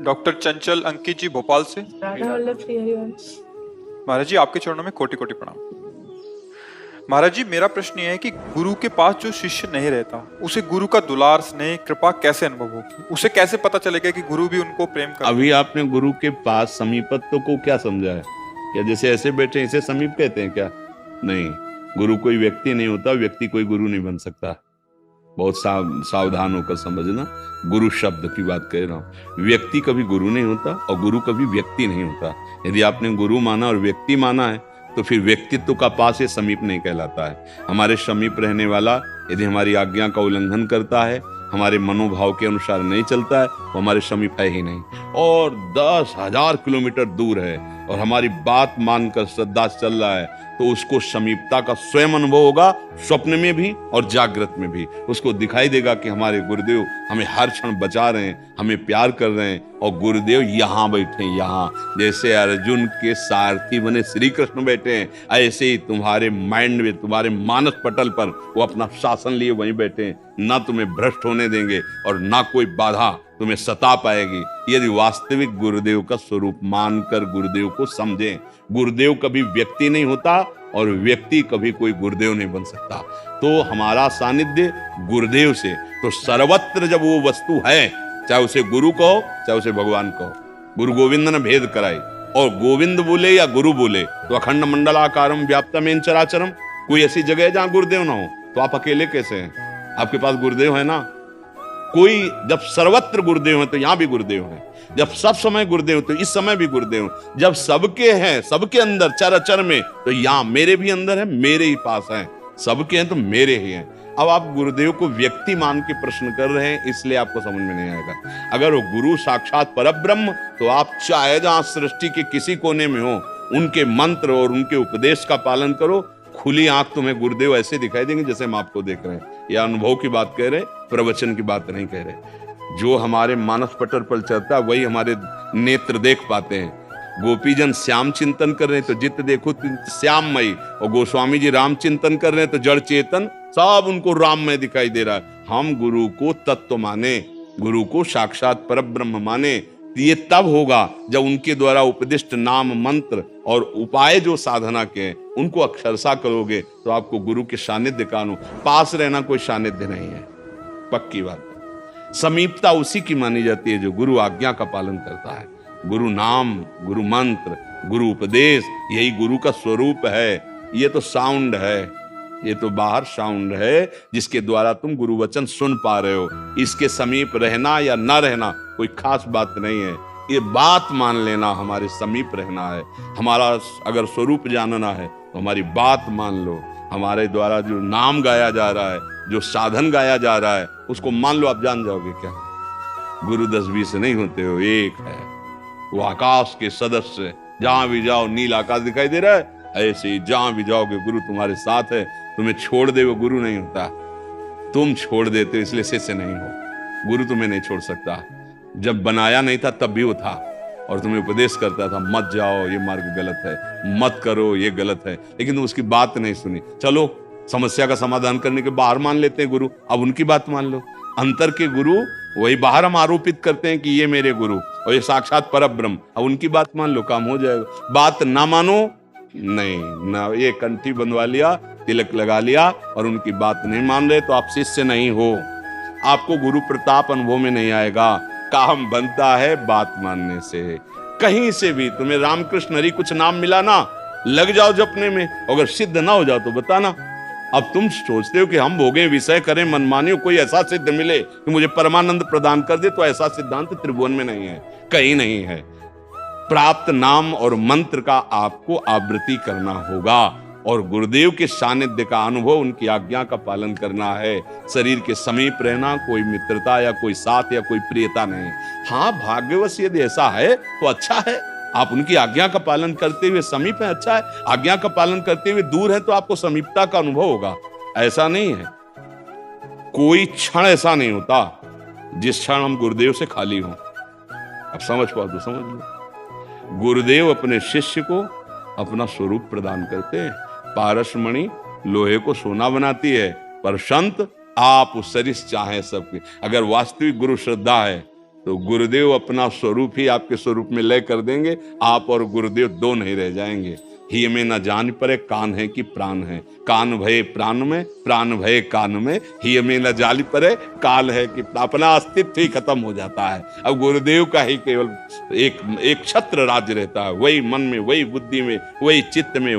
Doctor चंचल अंकित जी भोपाल से। राधा वल्लभ श्री हरिवंश। महाराज जी आपके चरणों में कोटि कोटि प्रणाम। महाराज जी मेरा प्रश्न यह है कि गुरु के पास जो शिष्य नहीं रहता उसे गुरु का दुलार स्नेह कृपा कैसे अनुभव होगी, उसे कैसे पता चलेगा कि गुरु भी उनको प्रेम करता है? अभी आपने गुरु के पास समीपत्व को क्या समझा है? क्या जैसे ऐसे बैठे इसे समीप कहते हैं क्या? नहीं, गुरु कोई व्यक्ति नहीं होता, व्यक्ति कोई गुरु नहीं बन सकता। बहुत सावधान होकर समझना, गुरु शब्द की बात कह रहा हूं। व्यक्ति कभी गुरु नहीं होता और गुरु कभी व्यक्ति नहीं होता। यदि आपने गुरु माना और व्यक्ति माना है तो फिर व्यक्तित्व का पास ये समीप नहीं कहलाता है। हमारे समीप रहने वाला यदि हमारी आज्ञा का उल्लंघन करता है, हमारे मनोभाव के अनुसार नहीं चलता है, वो हमारे समीप है ही नहीं। और 10,000 किलोमीटर दूर है और हमारी बात मानकर श्रद्धा से चल रहा है तो उसको समीपता का स्वयं अनुभव होगा, स्वप्न में भी और जागृत में भी। उसको दिखाई देगा कि हमारे गुरुदेव हमें हर क्षण बचा रहे हैं, हमें प्यार कर रहे हैं और गुरुदेव यहाँ बैठे हैं। यहाँ जैसे अर्जुन के सारथी बने श्री कृष्ण बैठे हैं, ऐसे ही तुम्हारे माइंड में, तुम्हारे मानस पटल पर वो अपना शासन लिए वहीं बैठे हैं। ना तुम्हें भ्रष्ट होने देंगे और ना कोई बाधा तुम्हें सता पाएगी, यदि वास्तविक गुरुदेव का स्वरूप मानकर गुरुदेव को समझें। गुरुदेव कभी व्यक्ति नहीं होता और व्यक्ति कभी कोई गुरुदेव नहीं बन सकता। तो हमारा सानिध्य गुरुदेव से, तो सर्वत्र जब वो वस्तु है, चाहे उसे गुरु कहो चाहे उसे भगवान कहो, गुरु गोविंद ने भेद कराई। और गोविंद बोले या गुरु बोले तो अखंड मंडलाकारम व्याप्तमेन चराचरम, कोई ऐसी जगह है जहां गुरुदेव ना हो? तो आप अकेले कैसे हैं? आपके पास गुरुदेव है ना। कोई जब सर्वत्र गुरुदेव है तो यहां भी गुरुदेव है, जब सब समय गुरुदेव तो इस समय भी गुरुदेव, जब सबके हैं, सबके अंदर चराचर में, तो यहां मेरे भी अंदर है, मेरे ही पास है। सबके हैं तो मेरे ही हैं। अब आप गुरुदेव को व्यक्ति मान के प्रश्न कर रहे हैं, इसलिए आपको समझ में नहीं आएगा। अगर वो गुरु साक्षात परब्रह्म, तो आप चाहे जहां सृष्टि के किसी कोने में हो, उनके मंत्र और उनके उपदेश का पालन करो, खुली आंख तुम्हें गुरुदेव ऐसे दिखाई देंगे जैसे हम आपको देख रहे हैं। यह अनुभव की बात कह रहे, प्रवचन की बात नहीं कह रहे। जो हमारे मानस पटल पर चलता है वही हमारे नेत्र देख पाते हैं। गोपीजन श्याम चिंतन कर रहे हैं तो जित देखो श्याममयी, और गोस्वामी जी राम चिंतन कर रहे हैं तो जड़ चेतन सब उनको राममय दिखाई दे रहा है। हम गुरु को तत्व माने, गुरु को साक्षात परब्रह्म माने, ये तब होगा जब उनके द्वारा उपदिष्ट नाम मंत्र और उपाय जो साधना के हैं उनको अक्षरशः करोगे तो आपको गुरु के सानिध्य का अनुभव। पास रहना कोई सानिध्य नहीं है, पक्की बात। समीपता उसी की मानी जाती है जो गुरु आज्ञा का पालन करता है। गुरु नाम, गुरु मंत्र, गुरु उपदेश, यही गुरु का स्वरूप है। ये तो साउंड है, ये तो बाहर साउंड है जिसके द्वारा तुम गुरु वचन सुन पा रहे हो। इसके समीप रहना या ना रहना कोई खास बात नहीं है। ये बात मान लेना हमारे समीप रहना है। हमारा अगर स्वरूप जानना है तो हमारी बात मान लो। हमारे द्वारा जो नाम गाया जा रहा है, जो साधन गाया जा रहा है, उसको मान लो, आप जान जाओगे क्या। गुरु 10-20 नहीं होते हो, एक है, वो आकाश के सदस्य। जहां भी जाओ नील आकाश दिखाई दे रहा है, ऐसे ही जहां भी जाओगे गुरु तुम्हारे साथ है। तुम्हें छोड़ दे वो गुरु नहीं होता, तुम छोड़ देते हो इसलिए शिष्य नहीं हो। गुरु तुम्हें नहीं छोड़ सकता। जब बनाया नहीं था तब भी वो था और तुम्हें उपदेश करता था, मत जाओ ये मार्ग गलत है, मत करो ये गलत है, लेकिन उसकी बात नहीं सुनी। चलो समस्या का समाधान करने के बाहर मान लेते हैं गुरु, अब उनकी बात मान लो। अंतर के गुरु वही बाहर हम आरोपित करते हैं कि ये मेरे गुरु और ये साक्षात परब्रह्म, अब उनकी बात मान लो, काम हो जाएगा। बात ना मानो, नहीं ना, ये कंठी बंधवा लिया, तिलक लगा लिया और उनकी बात नहीं मान रहे तो आप शिष्य नहीं हो। आपको गुरु प्रताप अनुभव में नहीं आएगा। काम बनता है बात मानने से। कहीं से भी तुम्हें रामकृष्ण हरि कुछ नाम मिला ना, लग जाओ जपने में, अगर सिद्ध ना हो जाओ तो बताना। अब तुम सोचते हो कि हम भोगे विषय करें मनमानी, कोई ऐसा सिद्ध मिले कि मुझे परमानंद प्रदान कर दे, तो ऐसा सिद्धांत त्रिभुवन में नहीं है, कहीं नहीं है। प्राप्त नाम और मंत्र का आपको आवृत्ति करना होगा और गुरुदेव के सानिध्य का अनुभव, उनकी आज्ञा का पालन करना है। शरीर के समीप रहना, कोई मित्रता या कोई साथ या कोई प्रियता नहीं। हाँ, भाग्यवश यदि ऐसा है तो अच्छा है, आप उनकी आज्ञा का पालन करते हुए समीप है, अच्छा है। आज्ञा का पालन करते हुए दूर है तो आपको समीपता का अनुभव होगा। ऐसा नहीं है, कोई क्षण ऐसा नहीं होता जिस क्षण हम गुरुदेव से खाली हों। अब समझ पाओ तो समझ लो। गुरुदेव अपने शिष्य को अपना स्वरूप प्रदान करते हैं। पारसमणि लोहे को सोना बनाती है, पर संत आप सरिस चाहे सबके। अगर वास्तविक गुरु श्रद्धा है तो गुरुदेव अपना स्वरूप ही आपके स्वरूप में लय कर देंगे, आप और गुरुदेव दो नहीं रह जाएंगे। ही में न जान परे कान है कि प्राण है, कान भये प्राण में, प्राण भये कान में, ही में न जान परे काल है कि अपना अस्तित्व ही खत्म हो जाता है। अब गुरुदेव का ही केवल एक छत्र राज्य रहता है, वही मन में, वही बुद्धि में, वही चित्त में,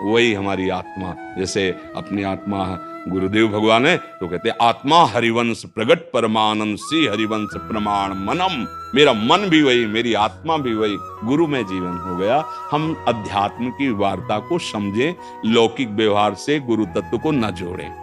वही हमारी आत्मा। जैसे अपनी आत्मा गुरुदेव भगवान है तो कहते हैं आत्मा हरिवंश प्रगट परमानंद श्री हरिवंश प्रमाण मनम। मेरा मन भी वही, मेरी आत्मा भी वही, गुरु में जीवन हो गया। हम अध्यात्म की वार्ता को समझें, लौकिक व्यवहार से गुरु तत्व को न जोड़ें।